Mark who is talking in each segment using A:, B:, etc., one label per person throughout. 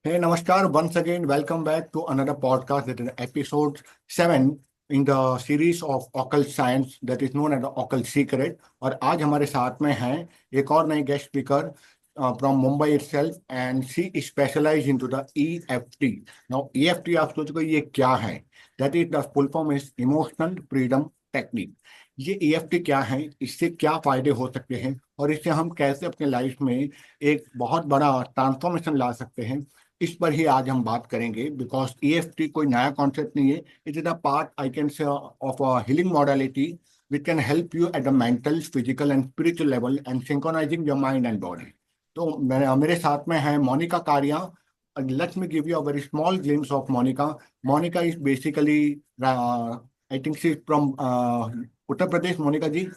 A: Hey, Namaskar. Once again, welcome back to another podcast that is episode 7 in the series of occult science that is known as the occult secret. और आज हमारे साथ में हैं एक और नई guest speaker from Mumbai itself and she specializes into the EFT. Now EFT आप सोचोगे ये क्या है? That is the full form is Emotional Freedom Technique. ये EFT क्या है, इससे क्या फायदे हो सकते हैं और इससे हम कैसे अपने लाइफ में एक बहुत बड़ा ट्रांसफॉर्मेशन ला सकते हैं, इस पर ही आज हम बात करेंगे। बिकॉज ईएफटी कोई नया कॉन्सेप्ट नहीं है, it is a part I can say of a healing modality which can help you at the mental physical and spiritual level and synchronizing your mind and body. तो मेरे साथ में है Monika Karia. Let me give you a very small glimpse of Monika. Monika is basically I think she from Uttar Pradesh. Monika ji,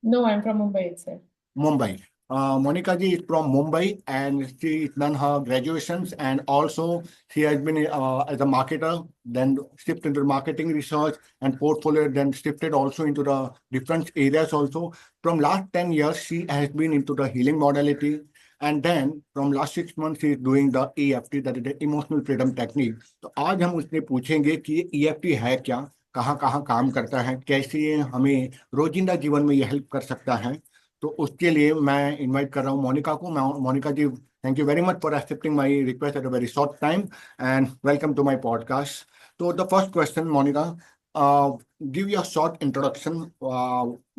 B: No, I'm from Mumbai itself.
A: Mumbai. Monica ji is from Mumbai and she done her graduations and also she has been as a marketer, then shifted into marketing research and portfolio, then shifted also into the different areas also. From last 10 years, she has been into the healing modality. And then from last 6 months, she is doing the EFT, that is the emotional freedom technique. तो आज हम उसने पूछेंगे कि ये EFT है क्या, कहाँ कहाँ काम करता है, कैसे ये हमें रोजिंदा जीवन में ये हेल्प कर सकता है। तो उसके लिए मैं इनवाइट कर रहा हूँ मोनिका को। मैं Monica ji, thank you very much for accepting my request at a very short time and welcome to my podcast. तो the first question Monica, give your short introduction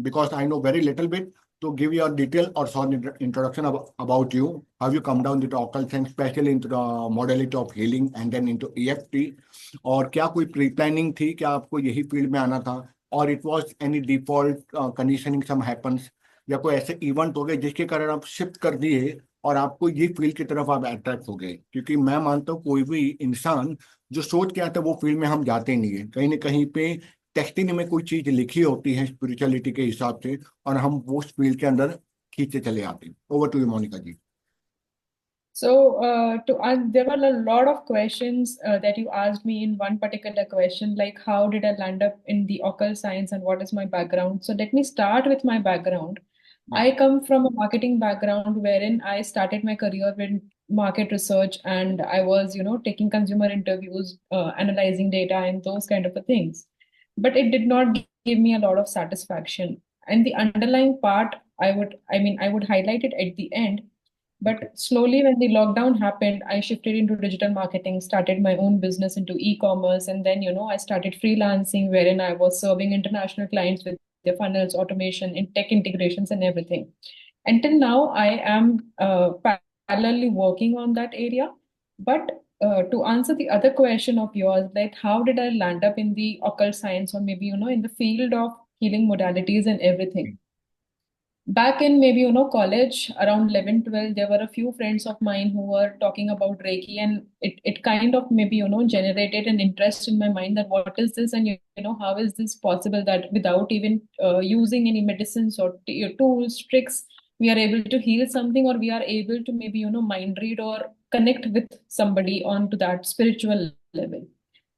A: because I know very little bit. To give your detail or short introduction about you, how you come down to the occult science, especially into the modality of healing and then into EFT, और क्या कोई pre planning थी, क्या आपको यही field में आना था, और it was any default conditioning some happens, या कोई ऐसे इवेंट हो गए जिसके कारण आप शिफ्ट कर दिए और आपको ये फील्ड की तरफ आप अट्रैक्ट हो गए। क्योंकि मैं मानता हूँ कोई भी इंसान जो सोच के आता है वो फील्ड में हम जाते ही नहीं है, कहीं ना कहीं पे डेस्टिनी में कोई चीज लिखी होती है स्पिरिचुअलिटी के हिसाब से और हम वो उस फील्ड के अंदर खींचते चले आते हैं। Over to you Monika ji.
B: There were a lot of questions that you asked me in one particular question, like how did I land up in the occult science and what is my background? So let me start with my background.
A: Yeah.
B: I come from a marketing background wherein I started my career with market research and I was, taking consumer interviews, analyzing data and those kind of things. But it did not give me a lot of satisfaction. And the underlying part, I would highlight it at the end,
A: Okay.
B: but slowly, when the lockdown happened, I shifted into digital marketing, started my own business into e-commerce, and then, I started freelancing, wherein I was serving international clients with their funnels, automation, in tech integrations, and everything. Until now, I am parallelly working on that area. But to answer the other question of yours, like how did I land up in the occult science or maybe, in the field of healing modalities and everything? Back in maybe college around 11, 12, there were a few friends of mine who were talking about reiki, and it kind of maybe generated an interest in my mind that what is this, and how is this possible that without even using any medicines or tools, tricks, we are able to heal something, or we are able to maybe mind read or connect with somebody on to that spiritual level.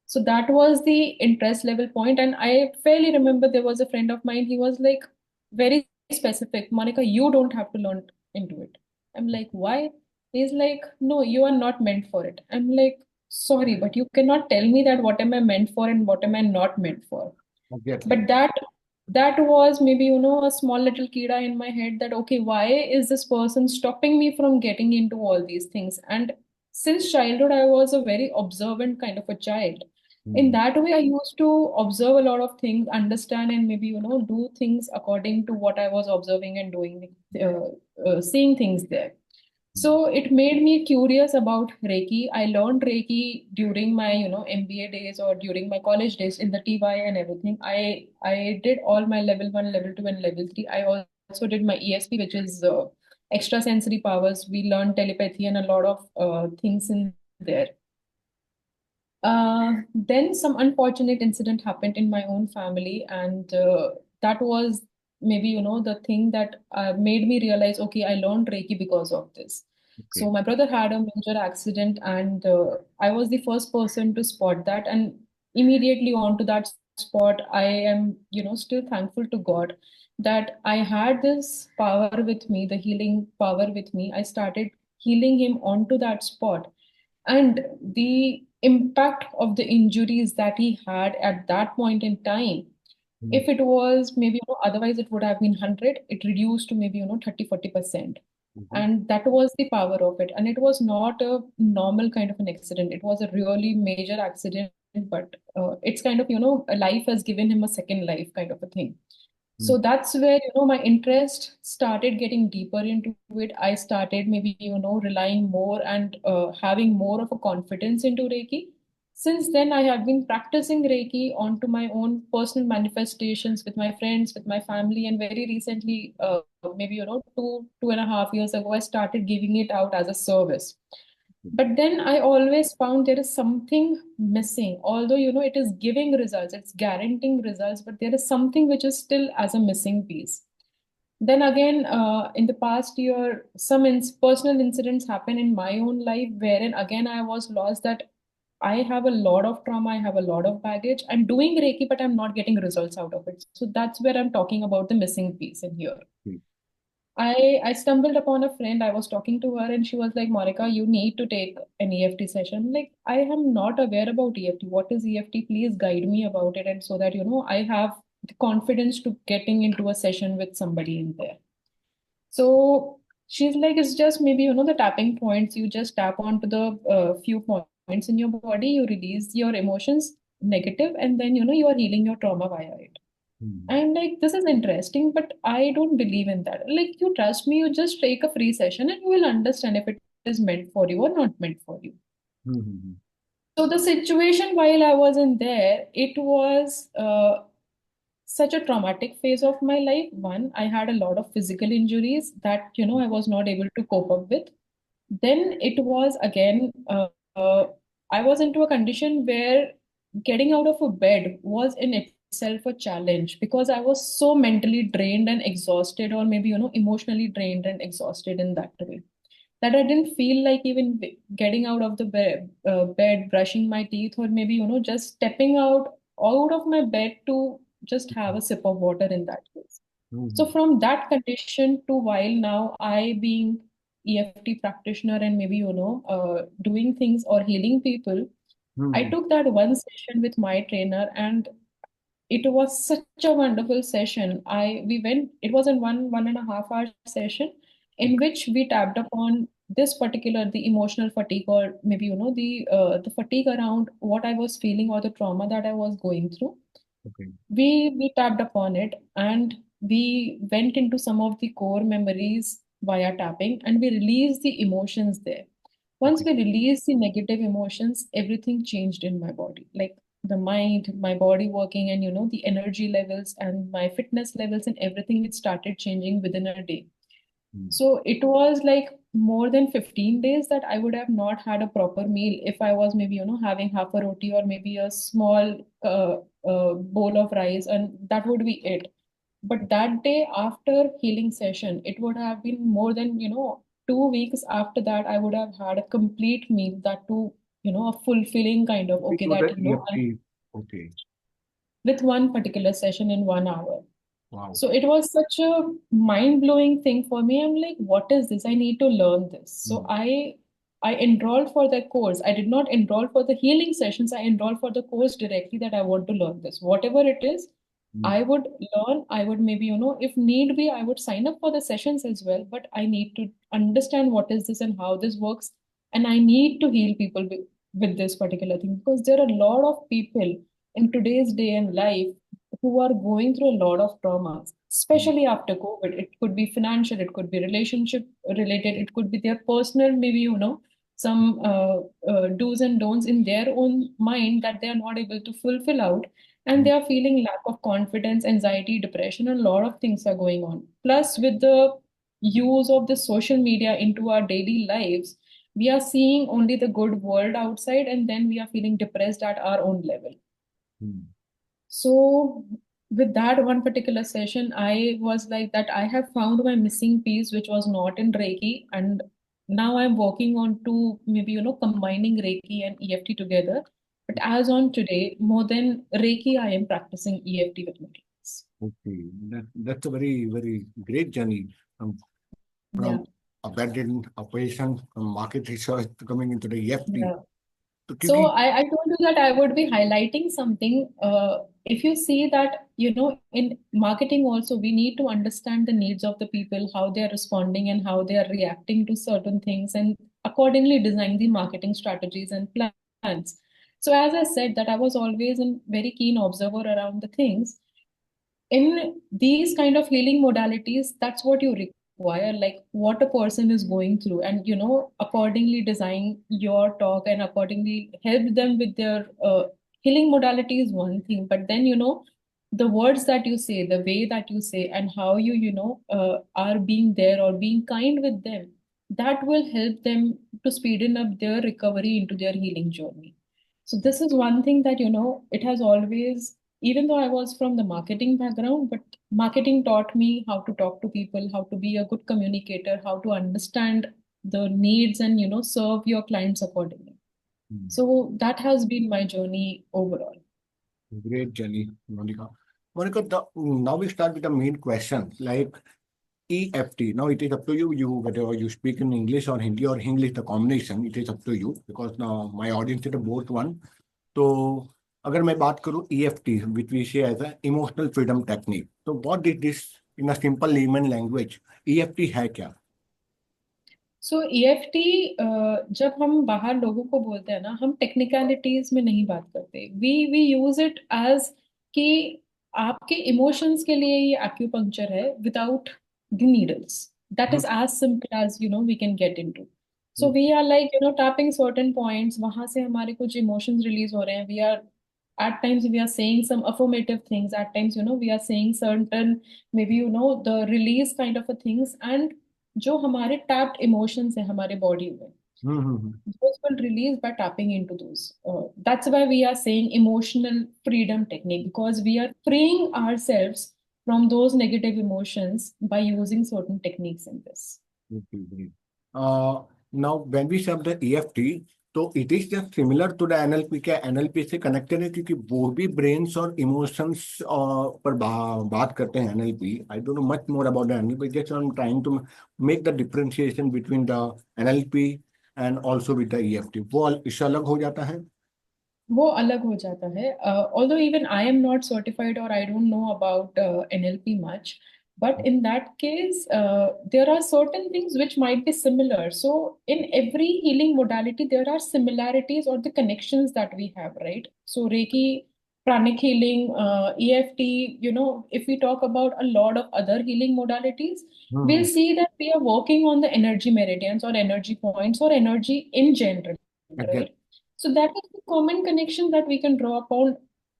B: So that was the interest level point. And I fairly remember there was a friend of mine, he was like very specific, Monica, you don't have to learn into it. I'm like, why? He's like, no, you are not meant for it. I'm like, sorry, but you cannot tell me that what am I meant for and what am I not meant for.
A: Exactly.
B: But that was maybe a small little kida in my head, that okay, why is this person stopping me from getting into all these things? And since childhood I was a very observant kind of a child. In
A: Hmm.
B: that way I used to observe a lot of things, understand, and maybe do things according to what I was observing and doing, seeing things there. So it made me curious about Reiki. I learned Reiki during my, MBA days or during my college days in the TY and everything. I did all my level 1, level 2, and level 3. I also did my ESP, which is extrasensory powers. We learned telepathy and a lot of things in there. Then some unfortunate incident happened in my own family, and that was maybe the thing that made me realize, okay, I learned Reiki because of this.
A: Okay.
B: So my brother had a major accident, and I was the first person to spot that, and immediately onto that spot, I am still thankful to God that I had this power with me, the healing power with me. I started healing him onto that spot, And the impact of the injuries that he had at that point in time,
A: Mm,
B: if it was maybe, otherwise it would have been 100, it reduced to maybe, 30-40%.
A: mhm,
B: And that was the power of it. And it was not a normal kind of an accident. It was a really major accident, but it's kind of, a life has given him a second life kind of a thing.
A: mm,
B: So that's where, my interest started getting deeper into it. I started maybe, relying more and having more of a confidence into Reiki. Since then, I have been practicing Reiki onto my own personal manifestations with my friends, with my family, and very recently, maybe, 2.5 years ago, I started giving it out as a service. But then I always found there is something missing. Although, it is giving results, it's guaranteeing results, but there is something which is still as a missing piece. Then again, in the past year, some personal incidents happen in my own life wherein again I was lost that I have a lot of trauma, I have a lot of baggage. I'm doing Reiki, but I'm not getting results out of it. So that's where I'm talking about the missing piece in here.
A: mm,
B: I stumbled upon a friend. I was talking to her and she was like, Monica, you need to take an EFT session. I'm like, I am not aware about EFT. What is EFT? Please guide me about it. And so that, I have the confidence to getting into a session with somebody in there. So she's like, it's just maybe, the tapping points. You just tap onto the few points in your body, you release your emotions negative, and then, you are healing your trauma via it.
A: mm,
B: I'm like, this is interesting, but I don't believe in that. Like, you trust me, you just take a free session and you will understand if it is meant for you or not meant for you.
A: mm, mm,
B: So, the situation while I was in there, it was such a traumatic phase of my life. One, I had a lot of physical injuries that, I was not able to cope up with. Then it was again, I was into a condition where getting out of a bed was in itself a challenge because I was so mentally drained and exhausted, or maybe, emotionally drained and exhausted in that way, that I didn't feel like even getting out of the bed, brushing my teeth, or maybe, just stepping out of my bed to just have a sip of water in that case. So
A: mm,
B: from that condition to while now I being EFT practitioner and maybe, doing things or healing people, I
A: mm,
B: took that one session with my trainer and it was such a wonderful session. We went, it was in 1.5 hour session in which we tapped upon this particular, the emotional fatigue, or maybe, the fatigue around what I was feeling or the trauma that I was going through.
A: okay.
B: We tapped upon it and we went into some of the core memories via tapping and we released the emotions there. Once
A: Okay.
B: we released the negative emotions, everything changed in my body. Like the mind, my body working, and the energy levels and my fitness levels and everything, it started changing within a day.
A: Mm,
B: So it was like more than 15 days that I would have not had a proper meal if I was maybe, having half a roti or maybe a small bowl of rice, and that would be it. But that day after healing session, it would have been more than, 2 weeks after that, I would have had a complete meal, that too, a fulfilling kind of,
A: which
B: okay,
A: was the
B: that,
A: EFT. Okay.
B: with one particular session in 1 hour.
A: Wow.
B: So it was such a mind-blowing thing for me. I'm like, what is this? I need to learn this. So
A: Mm,
B: I enrolled for the course. I did not enroll for the healing sessions. I enrolled for the course directly that I want to learn this. Whatever it is,
A: mm,
B: I would learn. I would maybe, if need be, I would sign up for the sessions as well. But I need to understand what is this and how this works. And I need to heal people with this particular thing because there are a lot of people in today's day and life who are going through a lot of traumas,
A: mm,
B: especially after COVID. It could be financial, it could be relationship related, it could be their personal, maybe, some do's and don'ts in their own mind that they are not able to fulfill out. And
A: mm,
B: they are feeling lack of confidence, anxiety, depression, and a lot of things are going on. Plus, with the use of the social media into our daily lives, we are seeing only the good world outside, and then we are feeling depressed at our own level.
A: mm.
B: So, with that one particular session, I was like that I have found my missing piece, which was not in Reiki. And now I'm working on to maybe, combining Reiki and EFT together. But as on today, more than Reiki, I am practicing EFT with my clients.
A: Okay. That's a very, very great journey. Um,
B: Yeah.
A: from abandoned operation from market research to coming into the EFT.
B: Yeah.
A: तो
B: So
A: क्योंकि
B: I told you that I would be highlighting something. If you see that, in marketing also, we need to understand the needs of the people, how they are responding and how they are reacting to certain things, and accordingly design the marketing strategies and plans. So as I said, that I was always a very keen observer around the things in these kind of healing modalities. That's what you require, like what a person is going through, and accordingly design your talk and accordingly help them with their healing modality is one thing, but then the words that you say, the way that you say, and how you are being there or being kind with them, that will help them to speeden up their recovery into their healing journey. So this is one thing that it has always, even though I was from the marketing background, but marketing taught me how to talk to people, how to be a good communicator, how to understand the needs and serve your clients accordingly. So that has been my journey overall.
A: great journey, Monica. Monica, now we start with the main question, like EFT. Now it is up to you. You whether you speak in English or Hindi or English, the combination. It is up to you because now my audience is both one. तो अगर मैं बात करूँ EFT, which we say as a emotional freedom technique, तो what is this in a simple layman language? EFT है क्या?
B: सो EFT, जब हम बाहर लोगों को बोलते हैं ना, हम टेक्निकलिटीज में नहीं बात करते, वी यूज इट एज कि आपके इमोशंस के लिए ये एक्यूपंक्चर है without the needles. That is as simple as we can get into. So we are like tapping certain points, वहां से हमारे कुछ इमोशंस रिलीज हो रहे हैं. We are at times we are saying some affirmative things, at times we are saying certain, maybe the release kind of a things, and जो हमारे tapped emotions है हमारे बॉडी में, those will release by tapping into those. That's why we are saying emotional freedom technique, because we are freeing ourselves from those negative emotions by using certain techniques in this.
A: Okay, great. Now, when we say the EFT, तो it is just similar to the NLP. क्या NLP से connected है? क्योंकि वो भी brains और emotions पर बात करते हैं NLP. I don't know much more about the NLP, just I am trying to make the differentiation between the NLP and also with the EFT. वो इससे अलग हो जाता है.
B: वो अलग हो जाता है. Although even I am not certified or I don't know about NLP much, but in that case, there are certain things which might be similar. So in every healing modality, there are similarities or the connections that we have, right? So Reiki, pranic healing, EFT, if we talk about a lot of other healing modalities, we'll see that we are working on the energy meridians or energy points or energy in general, right? So that is the common connection that we can draw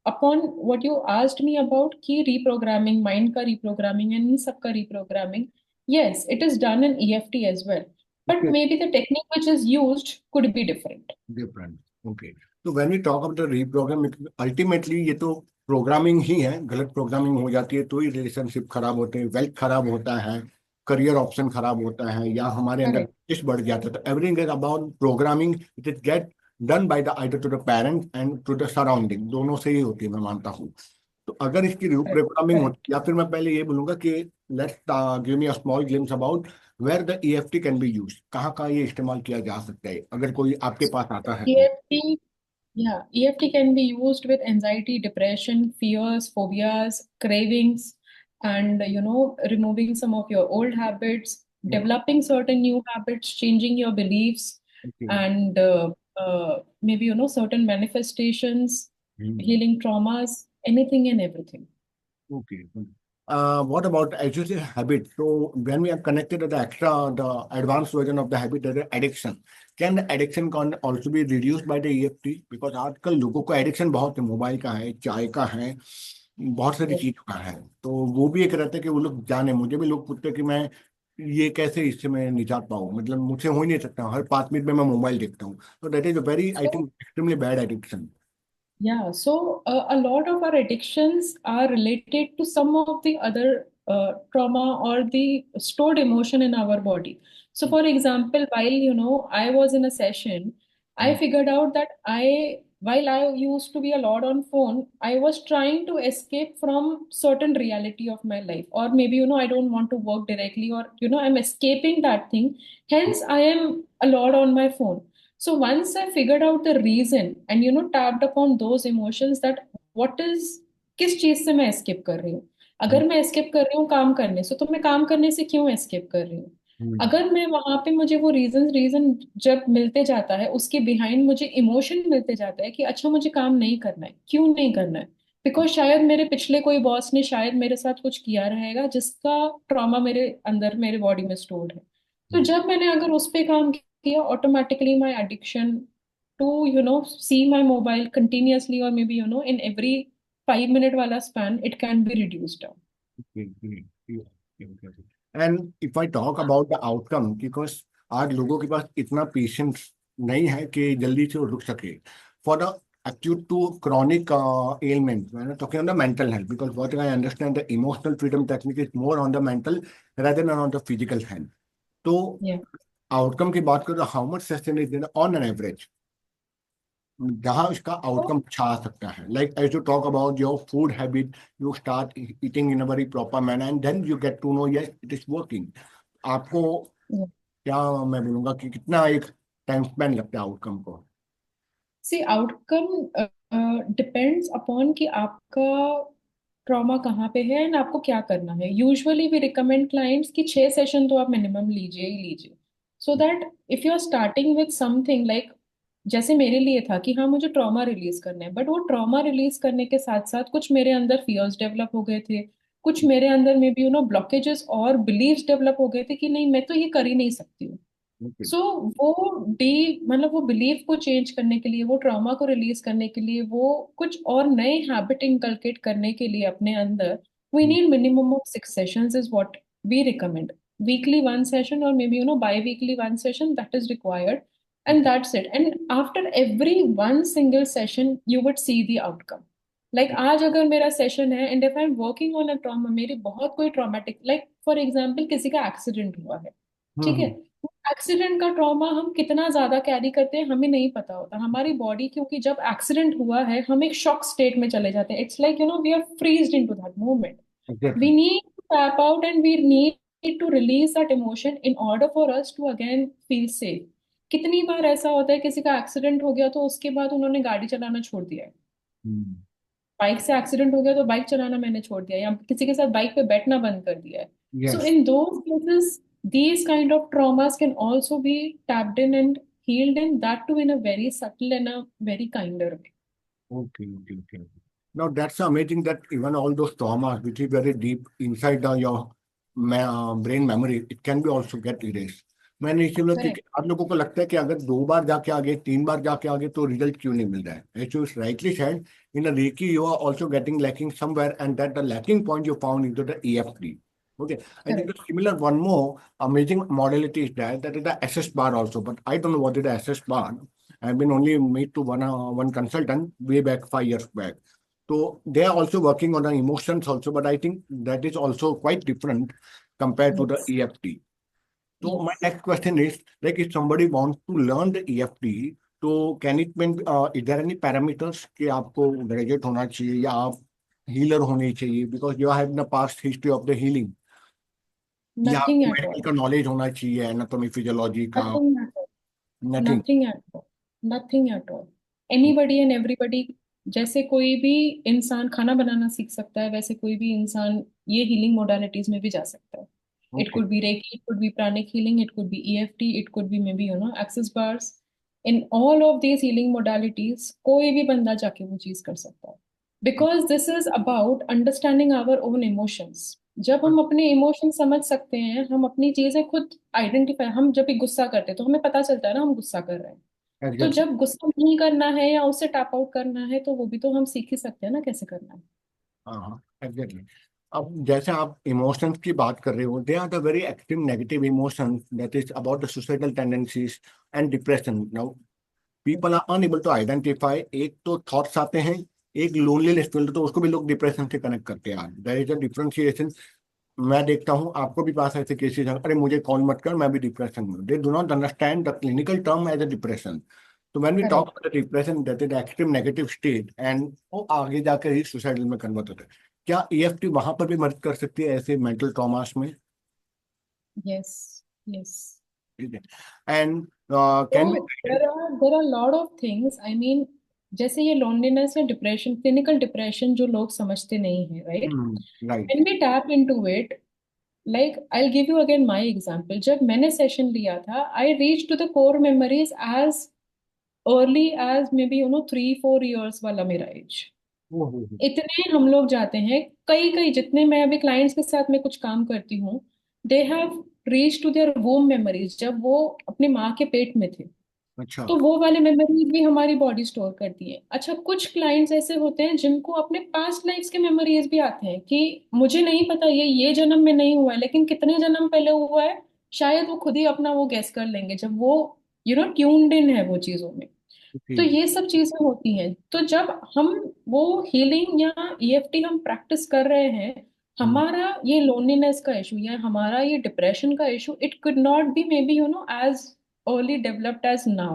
B: upon what you asked me about key reprogramming, mind ka reprogramming and in sab ka reprogramming. Yes, it is done in EFT as well. But maybe the technique which is used could be different.
A: Different. Okay. So when we talk about the reprogramming, ultimately ये तो programming ही है. गलत programming हो जाती है तो ही relationship खराब होते हैं, वेल्थ खराब होता है, करियर ऑप्शन खराब होता है, या हमारे अंदर इस बढ़ जाता है. तो everything is about programming. It is get done by the either to the parent and to the surrounding. दोनों से ही होती है, मैं मानता हूँ. तो अगर इसकी प्रोग्रामिंग होती, या फिर मैं पहले ये बोलूंगा कि let's give me a small glimpse about where the EFT can be use. कहाँ कहाँ ये इस्तेमाल किया जा सकता है अगर कोई आपके पास आता है तो.
B: EFT, yeah, EFT can be used with anxiety, depression, fears, phobias, cravings, and removing some of your old habits, developing certain new habits, changing your beliefs, and maybe certain manifestations, healing traumas, anything and everything.
A: Okay. What about actually habit? So when we are connected to the advanced version of the habit, that is addiction. Can the addiction can also be reduced by the EFT? Because आजकल लोगों को addiction बहुत है, mobile का है, चाय का है, बहुत सारी चीजों का है. तो वो भी एक रहता है कि वो लोग जाने. मुझे भी लोग पूछते हैं कि मैं ये कैसे इससे मैं निजात पाऊँ, मतलब मुझसे हो ही नहीं सकता. हर 5 मिनट में मैं मोबाइल देखता हूँ. तो that is a very, I think, extremely bad addiction.
B: Yeah, so a lot of our addictions are related to some of the other trauma or the stored emotion in our body. So, for example, while I was in a session, I figured out that I while I used to be a lot on phone, I was trying to escape from certain reality of my life, or maybe I don't want to work directly, or I'm escaping that thing, hence I am a lot on my phone. So once I figured out the reason and tapped upon those emotions, that what is, किस चीज से मैं escape कर रही हूँ, अगर मैं escape कर रही हूँ काम करने से, तो मैं काम करने से क्यों एस्केप कर रही हूँ? अगर मैं वहां पे, मुझे वो रीजन रीजन जब मिलते जाता है, उसके बिहाइंड मुझे इमोशन मिलते जाता है कि अच्छा मुझे काम नहीं करना है, क्यों नहीं करना है? बिकॉज शायद मेरे पिछले कोई बॉस ने शायद मेरे साथ कुछ किया रहेगा जिसका ट्रॉमा मेरे अंदर, मेरे बॉडी में स्टोर्ड है। तो जब मैंने अगर उस पे काम किया, automatically my addiction to see my mobile continuously, और maybe in every 5 minute वाला span, it can be reduced down.
A: And if I talk about the outcome, because आज लोगों के पास इतना पेशेंस नहीं है कि जल्दी से वो रुक सके for the acute to chronic ailments. When I'm talking on the mental health, because what I understand, the emotional freedom technique is more on the mental rather than on the physical health. तो
B: Yeah.
A: Outcome की बात करें तो how much sustain is on an average जहाँ इसका outcome अच्छा आ सकता है, like as you talk about your food habit, you start eating in a very proper manner and then you get to know yes it is working. आपको
B: Yeah.
A: क्या मैं बोलूंगा कि कितना एक टाइम स्पेंड लगता है आउटकम को?
B: सी आउटकम डिपेंड्स अपॉन कि आपका ट्रॉमा कहाँ पे है एंड आपको क्या करना है। यूजुअली वी रिकमेंड क्लाइंट्स कि 6 सेशन तो आप मिनिमम लीजिए ही लीजिए, so that if you are starting with something like, जैसे मेरे लिए था कि हाँ मुझे ट्रॉमा रिलीज करना है, बट वो ट्रॉमा रिलीज करने के साथ साथ कुछ मेरे अंदर फियर्स डेवलप हो गए थे, कुछ मेरे अंदर में भी ब्लॉकेजेस और बिलीव्स डेवलप हो गए थे कि नहीं, मैं तो ये कर ही नहीं सकती हूँ।
A: Okay.
B: सो वो डी मतलब वो बिलीफ को चेंज करने के लिए, वो ट्रॉमा को रिलीज करने के लिए, वो कुछ और नए हैबिट इनकलकेट करने के लिए अपने अंदर, we need minimum of 6 sessions is what we recommend. Weekly 1 session और maybe biweekly 1 session, that is required, and that's it. And after every one single session you would see the outcome. Like आज अगर मेरा session है and if I am working on a trauma, मेरी बहुत कोई traumatic, like for example किसी का accident हुआ है, ठीक है, एक्सीडेंट का ट्रॉमा हम कितना ज्यादा कैरी करते हैं हमें नहीं पता होता। हमारी बॉडी, क्योंकि जब एक्सीडेंट हुआ है हम एक शॉक स्टेट में चले जाते हैं, it's like we are freezed into that moment. We
A: Exactly.
B: Need to tap out and we need to release that emotion in order for us to again feel safe. कितनी बार ऐसा होता है किसी का एक्सीडेंट हो गया तो उसके बाद उन्होंने गाड़ी चलाना छोड़ दिया है,
A: Hmm.
B: बाइक से एक्सीडेंट हो गया तो बाइक चलाना मैंने छोड़ दिया, या किसी के साथ बाइक पे बैठना बंद कर दिया है। सो
A: Yes.
B: In those cases these kind of traumas can also be tapped in and healed in, that too in a very subtle and a very kinder way.
A: Okay, okay, okay. Now that's amazing that even all those traumas, which is very deep inside your brain memory, it can be also get erased. मैंने इसी बोला कि
B: Correct.
A: आप लोगों को लगता है कि अगर 2 बार जाके आगे 3 बार जाके आगे तो रिजल्ट क्यों नहीं मिल रहा है? As you rightly said, in a Reiki you are also getting lacking somewhere, and that the lacking point you found into the EFT. Okay, I think the
B: Correct.
A: similar one more amazing modality is that is the SS bar also, but I don't know what is the SS bar. I've been only made to one consultant way back 5 years back. So they are also working on the emotions also, but I think that is also quite different compared to the
B: Yes.
A: EFT. So my
B: Yes.
A: next question is, like, if somebody wants to learn the EFT, तो can it mean is there any parameters कि आपको graduate होना चाहिए या आप healer होनी चाहिए, because you have the past history of the healing, या
B: Nothing
A: आपको
B: at
A: मेडिकल
B: all.
A: का नॉलेज होना चाहिए, एनाटॉमी फिजियोलॉजी का?
B: Nothing at all.
A: Nothing?
B: Nothing at all. Nothing at all. Anybody and everybody, जैसे कोई भी इंसान खाना बनाना सीख सकता है, वैसे कोई भी इंसान ये हीलिंग मोडालिटीज में भी जा सकता है। It
A: okay.
B: could be Reiki, it could be pranic healing, it could be EFT, it could be maybe access bars. In all of these healing modalities, कोई भी बंदा जाके वो चीज कर सकता है। Because this is about understanding our own emotions. जब हम अपने इमोशन समझ सकते हैं, हम अपनी चीजें खुद आइडेंटिफाई, हम जब भी गुस्सा करते हैं तो हमें पता चलता है ना हम गुस्सा कर रहे हैं। तो
A: एग्जैक्टली।
B: जब गुस्सा नहीं करना है या उससे टैप आउट करना है, तो वो भी तो हम सीख ही सकते हैं ना कैसे करना है।
A: हाँ हाँ, एग्जैक्टली। अब जैसे आप इमोशंस की बात कर रहे हो, they are the very active negative emotions that is about the suicidal tendencies and depression. Now people are unable to identify, एक तो थॉट्स आते हैं, एक लोनलीनेस फील, तो उसको भी लोग डिप्रेशन से कनेक्ट करते हैं। There is a differentiation. मैं देखता हूँ आपको भी पास ऐसे केसेस हैं, अरे मुझे कॉल मत कर मैं भी डिप्रेशन में, they do not understand the clinical term as a depression. तो when we talk
B: correct.
A: About depression, that is extreme negative state, and वो आगे जाकर ही सुसाइडल में कन्वर्ट होता है। क्या ईएफटी वहां पर भी मदद कर सकती है ऐसे मेंटल ट्रॉमास में?
B: यस। यस।
A: ठीक है। एंड
B: तो
A: can
B: there are lot of things, I mean, जैसे ये लोनलीनेस या डिप्रेशन, क्लिनिकल डिप्रेशन जो लोग समझते नहीं है, right?
A: Be right.
B: When we tap into it, like I give you again my example, जब मैंने सेशन लिया था, I reach to the core memories as early as maybe 3-4 years वाला मेरा एज। इतने हम लोग जाते हैं, कई कई जितने मैं अभी क्लाइंट्स के साथ में कुछ काम करती हूँ, they have reach to their womb memories, जब वो अपनी माँ के पेट में थे।
A: अच्छा।
B: तो वो वाले मेमोरीज भी हमारी बॉडी स्टोर करती है। अच्छा, कुछ क्लाइंट्स ऐसे होते हैं जिनको अपने पास्ट लाइफ्स के मेमोरीज भी आते हैं कि मुझे नहीं पता ये जन्म में नहीं हुआ है, लेकिन कितने जन्म पहले हुआ है, शायद वो खुद ही अपना वो गेस कर लेंगे जब वो ट्यून्ड इन है वो चीजों में। तो
A: ठीक।
B: ये सब चीजें होती हैं। तो जब हम वो हीलिंग या ईएफटी हम प्रैक्टिस कर रहे हैं,
A: हम्म।
B: हमारा ये लोनलीनेस का इशू या हमारा ये डिप्रेशन का issue, it could not be maybe as early developed as now.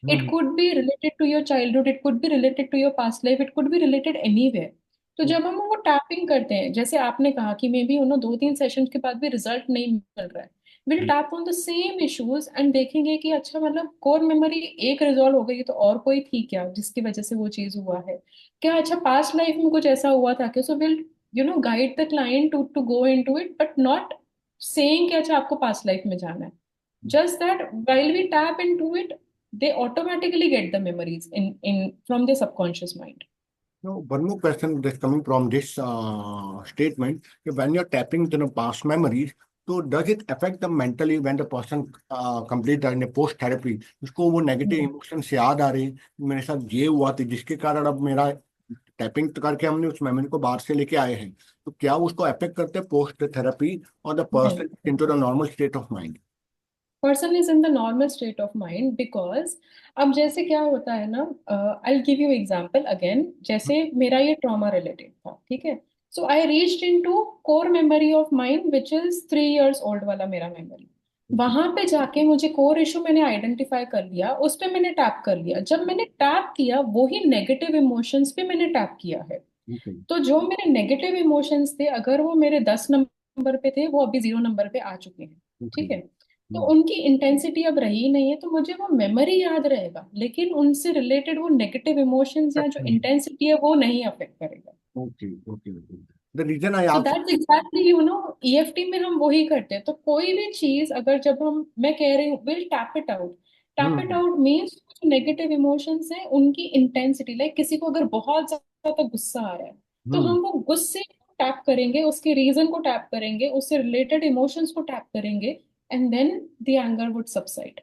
B: It
A: hmm.
B: could be related to your childhood, it could be related to your past life, it could be related anywhere. तो जब हम वो tapping करते हैं, जैसे आपने कहा कि मे बी 2-3 सेशंस के बाद भी रिजल्ट नहीं मिल रहा है, will
A: hmm.
B: Tap on the same issues and देखेंगे कि अच्छा, मतलब कोर मेमोरी एक रिजॉल्व हो गई, तो और कोई थी क्या जिसकी वजह से वो चीज हुआ है क्या? अच्छा, पास्ट लाइफ में कुछ ऐसा हुआ था क्या? So will guide the client to go into it, but not saying कि अच्छा आपको पास्ट लाइफ में जाना है। Just that while we tap into it, they automatically get the memories in from their subconscious mind.
A: No, one more question that's coming from this statement. When you're tapping into the past memories, so does it affect the mentally when the person complete in a post therapy? उसको वो negative
B: Yeah.
A: Emotions याद आ रही मेरे साथ ये हुआ था जिसके कारण अब मेरा टैपिंग करके हमने उस मेमोरी को बाहर से लेके आए हैं, तो क्या उसको अफेक्ट करते हैं पोस्ट थेरेपी और द
B: नहीं,
A: person into the normal state of mind?
B: person is in the normal state of mind because अब जैसे क्या होता है ना, I'll give you example again, जैसे मेरा ये ट्रॉमा रिलेटेड था, ठीक है? So I reached into core memory of mind which is 3 years old वाला मेरा मेमोरी। वहां पे जाके मुझे कोर इशू मैंने आइडेंटिफाई कर लिया, उस पे मैंने टैप कर लिया। जब मैंने टैप किया, वही नेगेटिव इमोशंस पे मैंने टैप किया है।
A: ओके।
B: तो जो मेरे नेगेटिव इमोशंस थे, अगर वो मेरे 10 नंबर पे थे, वो अभी 0 नंबर पे आ चुके हैं।
A: ओके।
B: ठीक है? तो उनकी इंटेंसिटी अब रही नहीं है, तो मुझे वो मेमोरी याद रहेगा, लेकिन उनसे रिलेटेड वो नेगेटिव इमोशंस या जो इंटेंसिटी है वो नहीं अफेक्ट करेगा।
A: Okay. Okay. The reason I
B: so
A: ask.
B: That's exactly EFT में हम वही करते हैं। तो कोई भी चीज अगर, जब हम, मैं कह रही हूँ will tap it out. Tap it
A: hmm.
B: Out means जो नेगेटिव इमोशंस हैं उनकी इंटेंसिटी, लाइक किसी को अगर बहुत ज्यादा गुस्सा आ रहा है, तो
A: हम्म।
B: हम वो गुस्से को टैप करेंगे, उसके रीजन को टैप करेंगे, उससे रिलेटेड इमोशंस को टैप करेंगे, and then the anger would subside.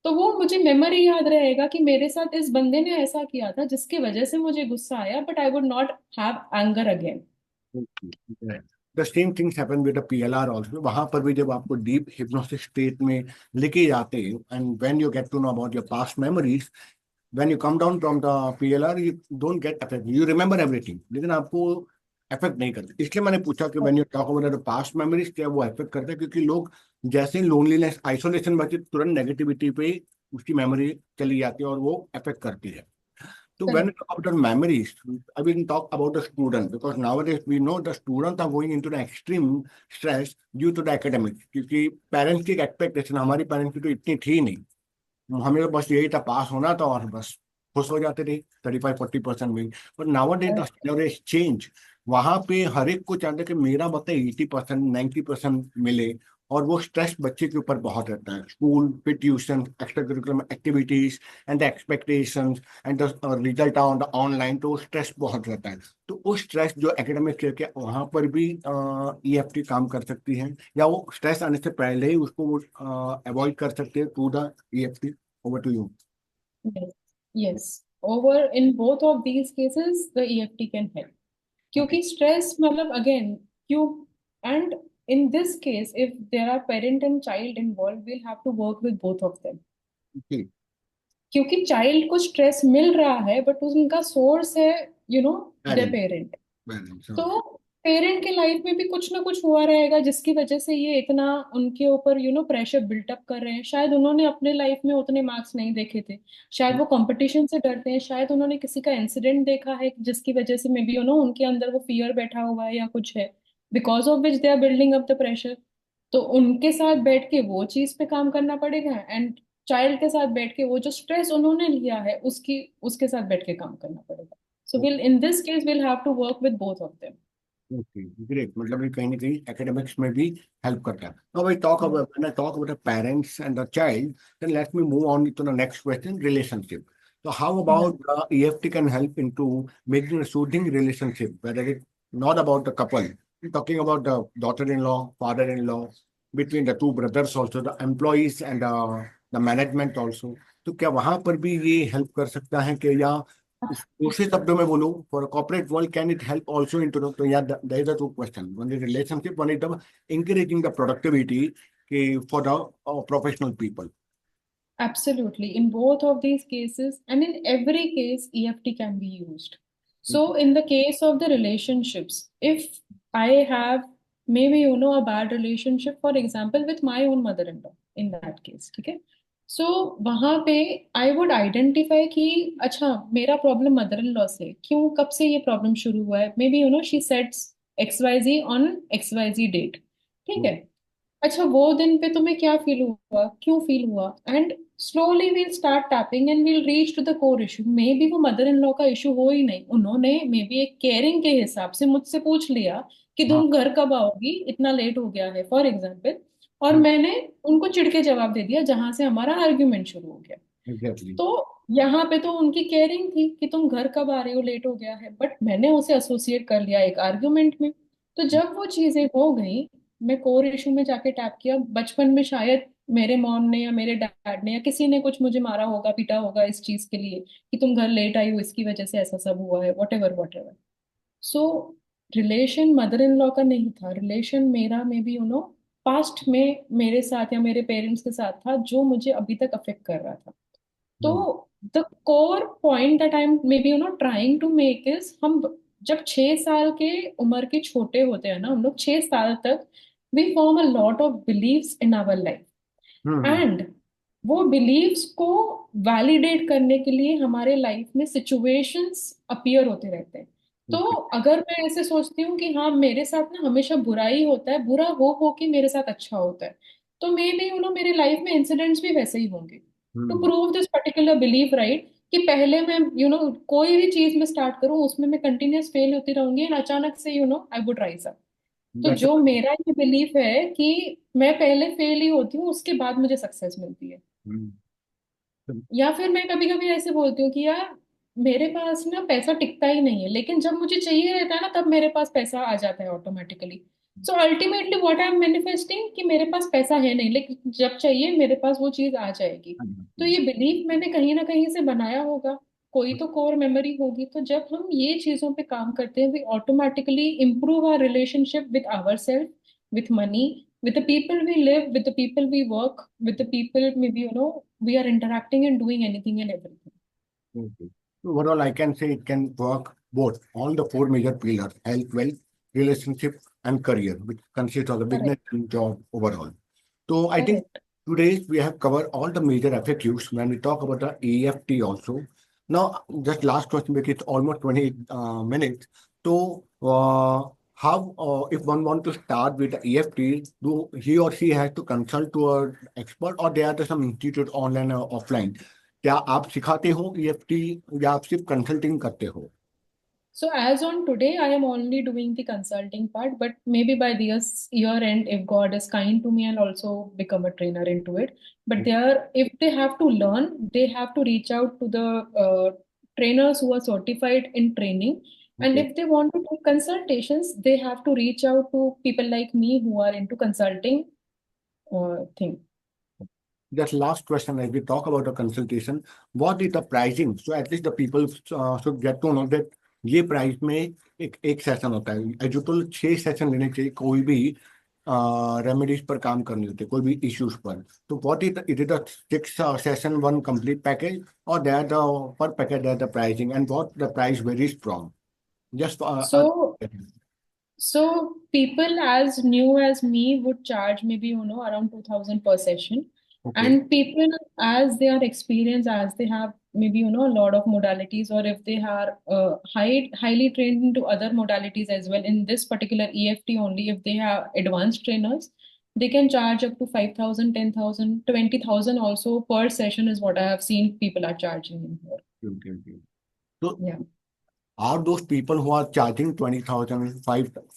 B: तो वो मुझे मेमोरी याद रहेगा कि मेरे साथ इस बंदे ने ऐसा किया था जिसकी वजह से मुझे गुस्सा आया, but I would not have anger again.
A: The same things happen with the PLR also. वहां पर भी जब आपको डीप हिप्नोसिस स्टेट में लेके जाते हैं and when you get to know about your past memories, when you come down from the PLR you don't get affect, you remember everything, लेकिन आपको अफेक्ट नहीं करते। इसलिए मैंने पूछा कि when you talk about the past memories क्या वो अफेक्ट करते हैं, क्योंकि लोग जैसे लोनलीनेस आइसोलेशन बचे तुरंत नेगेटिविटी पे उसकी मेमोरी चली जाती है और वो अफेक्ट करती है। So when we
B: correct.
A: talk about memories, I will talk about the student because nowadays we know the students are going into the extreme stress due to the academics. क्योंकि parents की expectation हमारी parents की तो इतनी थी नहीं, हमें तो बस यही था पास होना था और बस खुश हो जाते थे 35-40% में। But nowadays the scenario change. वहां पे हर एक को चाहते कि मेरा बच्चा 80% 90% मिले, और वो स्ट्रेस बच्चे के ऊपर बहुत रहता है, स्कूल फिर tuition extra curricular activities and the expectations and the result on the online, तो स्ट्रेस बहुत रहता है। तो उस स्ट्रेस जो एकेडमिक के वहां पर भी ईएफटी काम कर सकती है, या वो स्ट्रेस आने से पहले ही उसको अवॉइड कर सकते हैं through the EFT? Over to you.
B: Yes, yes. Over in both of these cases, the EFT can help.
A: Okay.
B: क्योंकि स्ट्रेस मतलब अगेन, क्यों, and in this case, if there are parent and child involved, we'll have to work with both of them.
A: Okay.
B: क्योंकि child को stress मिल रहा है, but उनका source है, the
A: parent.
B: Parent.
A: Parents.
B: तो पेरेंट के लाइफ में भी कुछ ना कुछ हुआ रहेगा जिसकी वजह से ये इतना उनके ऊपर प्रेशर बिल्टअप कर रहे हैं। शायद उन्होंने अपने लाइफ में उतने मार्क्स नहीं देखे थे, शायद वो कंपटीशन से डरते हैं, शायद उन्होंने किसी का इंसिडेंट देखा है जिसकी वजह से मे बी उनके अंदर वो फियर बैठा हुआ है या कुछ है, because of which they are building up the pressure. तो उनके साथ बैठ के वो चीज पे काम करना पड़ेगा, एंड चाइल्ड के साथ बैठ के वो जो स्ट्रेस उन्होंने लिया है उसकी उसके साथ बैठ के काम करना पड़ेगा। So will in this case will have to work with both of them.
A: Okay great, मतलब ये कहीं ना कहीं एकेडमिक्स में भी हेल्प करता है। तो भाई talk about when I talk about the parents and the child, then let me move on to the next question, relationship. So how
B: Yeah.
A: about EFT can help into making a soothing relationship, whether it's not about the couple, we're talking about the daughter-in-law, father-in-law, between the two brothers also, the employees and the management also. तो क्या वहां पर भी ये help कर सकता है कि, या दूसरे शब्दों में बोलूं, for corporate world can it help also in to, तो या there is the two question, one is relationship, one is the encouraging the productivity for the professional people.
B: Absolutely. In both of these cases, and in every case, EFT can be used. So, in the case of the relationships, if I have maybe a bad relationship, for example, with my own mother-in-law, in that case, ठीक है? So वहां पे I would identify कि अच्छा मेरा problem mother in law से क्यों, कब से ये प्रॉब्लम शुरू हुआ है। Maybe she sets XYZ on XYZ डेट, ठीक है। अच्छा वो दिन पे तुम्हें क्या फील हुआ, क्यों फील हुआ, and slowly we'll start tapping and we'll reach to the core issue. Maybe वो मदर इन लॉ का इशू हो ही नहीं, उन्होंने मे बी एक केयरिंग के हिसाब से मुझसे पूछ लिया कि
A: हाँ।
B: तुम घर कब आओगी, इतना लेट हो गया है फॉर एग्जाम्पल, और मैंने उनको चिढ़ के जवाब दे दिया जहां से हमारा आर्ग्यूमेंट शुरू हो गया।
A: एग्जैक्टली।
B: तो यहाँ पे तो उनकी केयरिंग थी कि तुम घर कब आ रहे हो, लेट हो गया है, बट मैंने उसे एसोसिएट कर लिया एक आर्ग्यूमेंट में। तो जब वो चीजें हो गई, मैं कोर इशू में जाके टैप किया। बचपन में शायद मेरे मॉम ने या मेरे डैड ने या किसी ने कुछ मुझे मारा होगा, पीटा होगा इस चीज के लिए कि तुम घर लेट आई हो, इसकी वजह से ऐसा सब हुआ है, what ever what ever. So relation mother in law का नहीं था, रिलेशन मेरा में भी पास्ट में मेरे साथ या मेरे पेरेंट्स के साथ था जो मुझे अभी तक अफेक्ट कर रहा था। तो the core point that I am maybe trying to make is, हम जब 6 साल के उम्र के छोटे होते हैं ना, हम लोग 6 साल तक we form a lot of believes in our life,
A: hmm.
B: And वो बिलीव्स को वैलिडेट करने के लिए हमारे लाइफ में सिचुएशंस अपीयर होते रहते हैं। तो
A: ओके।
B: अगर मैं ऐसे सोचती हूँ कि हाँ मेरे साथ ना हमेशा बुरा ही होता है, बुरा हो कि मेरे साथ अच्छा होता है, तो मे बी मेरे लाइफ में इंसिडेंट्स भी वैसे ही होंगे। To
A: hmm.
B: Prove this particular belief right, कि पहले मैं कोई भी चीज में स्टार्ट करूँ उसमें मैं कंटिन्यूस फेल होती रहूंगी एंड अचानक से आई वुड राइज अप। तो
A: दैट्स
B: जो मेरा ये बिलीफ है कि मैं पहले फेल ही होती हूँ उसके बाद मुझे सक्सेस मिलती है। या फिर मैं कभी कभी ऐसे बोलती हूँ कि यार मेरे पास ना पैसा टिकता ही नहीं है, लेकिन जब मुझे चाहिए रहता है ना तब मेरे पास पैसा आ जाता है automatically. So ultimately what I am manifesting कि मेरे पास पैसा है नहीं, लेकिन जब चाहिए मेरे पास वो चीज आ जाएगी। तो ये बिलीफ मैंने कहीं ना कहीं से बनाया होगा, कोई तो कोर मेमोरी होगी। तो जब हम ये चीजों पे काम करते हैं we automatically improve our relationship with ourselves, with money, with the people we live, with the people we work, with the people maybe we are interacting and doing anything and everything.
A: Okay. So overall, I can say it can work both, all the four major pillars: health, wealth, relationship, and career, which consists of the business
B: Correct.
A: and job overall. So I think
B: Correct.
A: today we have covered all the major FAQs when we talk about the EFT also. Now, just last question because it's almost 20 minutes. So, how, if one want to start with the EFT, do he or she has to consult to an expert, or there are some institute online or offline? क्या आप सिखाते हो EFT, या आप सिर्फ consulting करते हो?
B: So as on today, I am only doing the consulting part, but maybe by this year end, if God is kind to me, I'll also become a trainer into it. But if they have to learn, they have to reach out to the trainers who are certified in training. And
A: Okay.
B: if they want to do consultations, they have to reach out to people like me who are into consulting thing.
A: Just last question, as we talk about the consultation, what is the pricing? So at least the people should get to know that ये price में एक session होता है। एजुटल 6 session लेने चाहिए कोई भी remedies पर काम करने होते, कोई भी इश्यूज पर। तो what is it the 6 session one complete package, और that the per package that the pricing, and what the price varies from, just
B: So So people as new as me would charge maybe, around 2000 per session.
A: Okay.
B: And people as they are experienced, as they have maybe, a lot of modalities, or if they are highly trained into other modalities as well, in this particular EFT only, if they have advanced trainers, they can charge up to 5,000, 10,000, 20,000 also per session is what I have seen people are charging in here.
A: Okay, okay. So
B: Yeah.
A: are those people who are charging 20,000,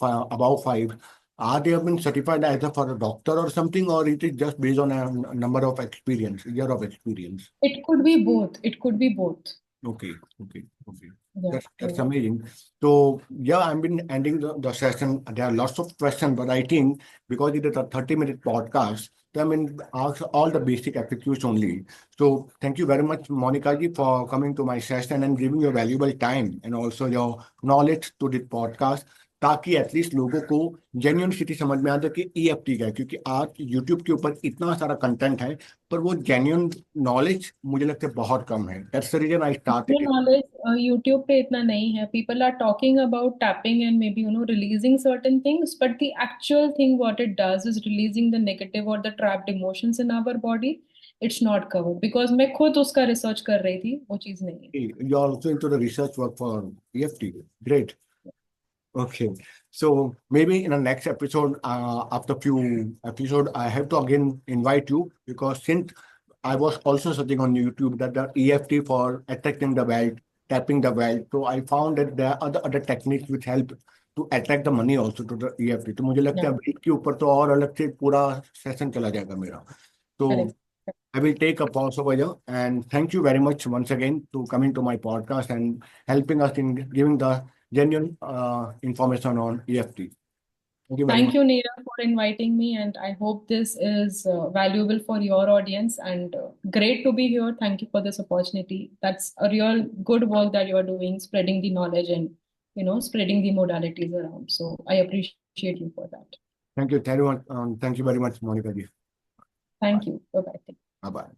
A: above five, are they have been certified as a for a doctor or something, or it is just based on a number of experience, year of experience?
B: It could be both. It could be both.
A: Okay, okay, okay.
B: Yeah.
A: That's
B: Yeah.
A: amazing. So yeah, I've been ending the session. There are lots of questions, but I think because it is a 30-minute podcast, I mean, ask all the basic FAQs only. So thank you very much, Monica ji, for coming to my session and giving your valuable time and also your knowledge to this podcast, ताकि at least लोगों को genuine city समझ में आ जाए कि EFT का है, क्योंकि आज यूट्यूब के ऊपर इतना सारा कंटेंट है पर वो जेन्युइन नॉलेज मुझे लगता है बहुत कम है. दैट्स द रीजन आई
B: ये
A: स्टार्टेड.
B: नॉलेज यूट्यूब पे इतना नहीं है. People are talking about tapping and maybe releasing certain things, but the actual thing what it does is releasing the negative और the trapped emotions in our body. It's not covered because मैं खुद उसका research कर रही थी, वो चीज नहीं है.
A: You're also into the research work for EFT. Great. Okay. So maybe in the next episode, after few episode, I have to again invite you because since I was also searching on YouTube that the EFT for attracting the wealth, tapping the wealth. So I found that there are other techniques which help to attract the money also to the EFT. तो मुझे लगता है
B: Yeah,
A: wait के ऊपर तो और अलग से पूरा सेशन चला जाएगा मेरा. तो
B: correct.
A: I will take a pause over here and thank you very much once again to coming to my podcast and helping us in giving the genuine information on EFT. Thank you very
B: Thank
A: much.
B: you, Neera, for inviting me, and I hope this is valuable for your audience and great to be here. Thank you for this opportunity. That's a real good work that you're doing, spreading the knowledge and spreading the modalities around. So I appreciate you for that.
A: Thank you, everyone. Thank you very much, Monica ji.
B: Thank you. Bye bye.
A: Bye bye.